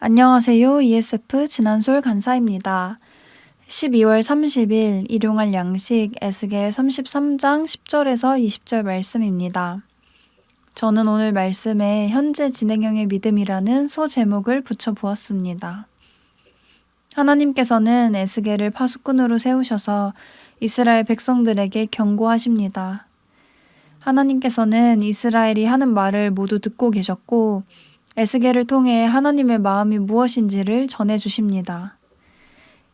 안녕하세요. ESF 진한솔 간사입니다. 12월 30일 일용할 양식 에스겔 33장 10절에서 20절 말씀입니다. 저는 오늘 말씀에 현재 진행형의 믿음이라는 소제목을 붙여보았습니다. 하나님께서는 에스겔을 파수꾼으로 세우셔서 이스라엘 백성들에게 경고하십니다. 하나님께서는 이스라엘이 하는 말을 모두 듣고 계셨고 에스겔을 통해 하나님의 마음이 무엇인지를 전해주십니다.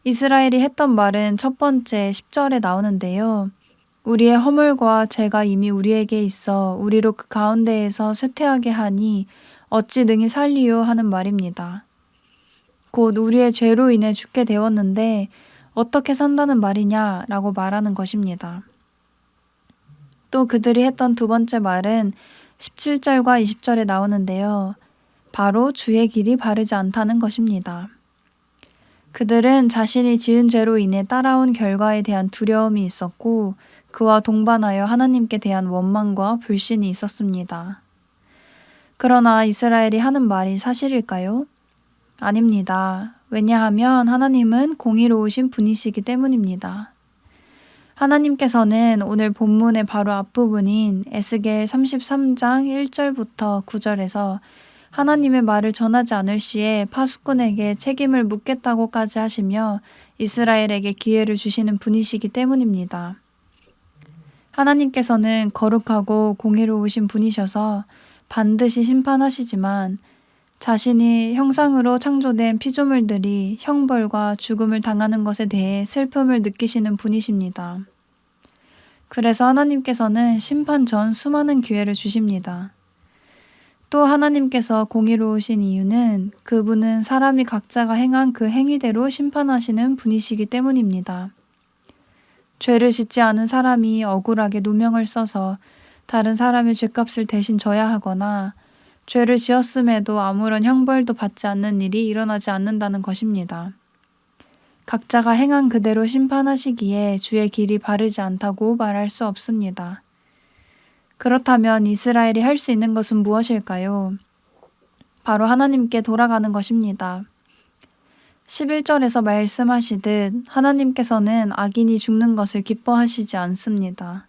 이스라엘이 했던 말은 첫 번째 10절에 나오는데요. 우리의 허물과 죄가 이미 우리에게 있어 우리로 그 가운데에서 쇠퇴하게 하니 어찌 능히 살리요 하는 말입니다. 곧 우리의 죄로 인해 죽게 되었는데 어떻게 산다는 말이냐라고 말하는 것입니다. 또 그들이 했던 두 번째 말은 17절과 20절에 나오는데요. 바로 주의 길이 바르지 않다는 것입니다. 그들은 자신이 지은 죄로 인해 따라온 결과에 대한 두려움이 있었고 그와 동반하여 하나님께 대한 원망과 불신이 있었습니다. 그러나 이스라엘이 하는 말이 사실일까요? 아닙니다. 왜냐하면 하나님은 공의로우신 분이시기 때문입니다. 하나님께서는 오늘 본문의 바로 앞부분인 에스겔 33장 1절부터 9절에서 하나님의 말을 전하지 않을 시에 파수꾼에게 책임을 묻겠다고까지 하시며 이스라엘에게 기회를 주시는 분이시기 때문입니다. 하나님께서는 거룩하고 공의로우신 분이셔서 반드시 심판하시지만 자신이 형상으로 창조된 피조물들이 형벌과 죽음을 당하는 것에 대해 슬픔을 느끼시는 분이십니다. 그래서 하나님께서는 심판 전 수많은 기회를 주십니다. 또 하나님께서 공의로우신 이유는 그분은 사람이 각자가 행한 그 행위대로 심판하시는 분이시기 때문입니다. 죄를 짓지 않은 사람이 억울하게 누명을 써서 다른 사람의 죄값을 대신 져야 하거나 죄를 지었음에도 아무런 형벌도 받지 않는 일이 일어나지 않는다는 것입니다. 각자가 행한 그대로 심판하시기에 주의 길이 바르지 않다고 말할 수 없습니다. 그렇다면 이스라엘이 할 수 있는 것은 무엇일까요? 바로 하나님께 돌아가는 것입니다. 11절에서 말씀하시듯 하나님께서는 악인이 죽는 것을 기뻐하시지 않습니다.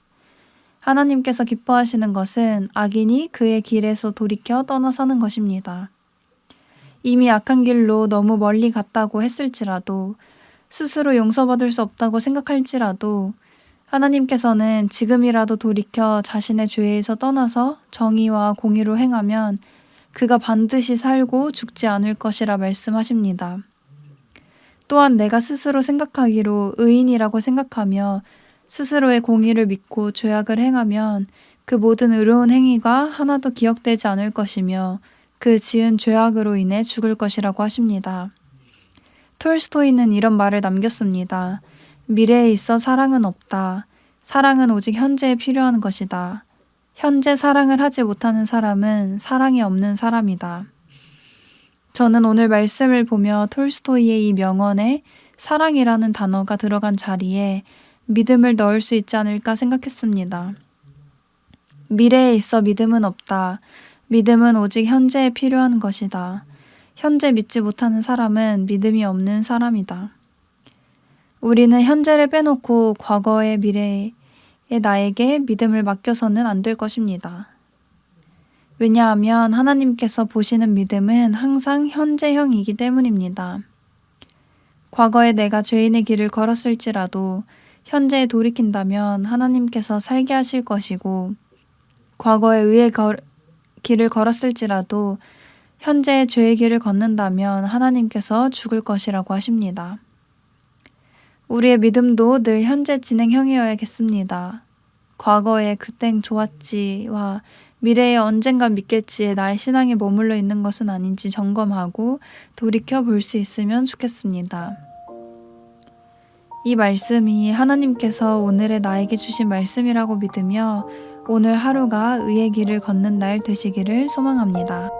하나님께서 기뻐하시는 것은 악인이 그의 길에서 돌이켜 떠나 사는 것입니다. 이미 악한 길로 너무 멀리 갔다고 했을지라도 스스로 용서받을 수 없다고 생각할지라도 하나님께서는 지금이라도 돌이켜 자신의 죄에서 떠나서 정의와 공의로 행하면 그가 반드시 살고 죽지 않을 것이라 말씀하십니다. 또한 내가 스스로 생각하기로 의인이라고 생각하며 스스로의 공의를 믿고 죄악을 행하면 그 모든 의로운 행위가 하나도 기억되지 않을 것이며 그 지은 죄악으로 인해 죽을 것이라고 하십니다. 톨스토이는 이런 말을 남겼습니다. 미래에 있어 사랑은 없다. 사랑은 오직 현재에 필요한 것이다. 현재 사랑을 하지 못하는 사람은 사랑이 없는 사람이다. 저는 오늘 말씀을 보며 톨스토이의 이 명언에 사랑이라는 단어가 들어간 자리에 믿음을 넣을 수 있지 않을까 생각했습니다. 미래에 있어 믿음은 없다. 믿음은 오직 현재에 필요한 것이다. 현재 믿지 못하는 사람은 믿음이 없는 사람이다. 우리는 현재를 빼놓고 과거의 미래의 나에게 믿음을 맡겨서는 안 될 것입니다. 왜냐하면 하나님께서 보시는 믿음은 항상 현재형이기 때문입니다. 과거에 내가 죄인의 길을 걸었을지라도 현재에 돌이킨다면 하나님께서 살게 하실 것이고 과거에 의의 길을 걸었을지라도 현재의 죄의 길을 걷는다면 하나님께서 죽을 것이라고 하십니다. 우리의 믿음도 늘 현재 진행형이어야겠습니다. 과거에 그땐 좋았지와 미래에 언젠가 믿겠지에 나의 신앙이 머물러 있는 것은 아닌지 점검하고 돌이켜 볼 수 있으면 좋겠습니다. 이 말씀이 하나님께서 오늘의 나에게 주신 말씀이라고 믿으며 오늘 하루가 의의 길을 걷는 날 되시기를 소망합니다.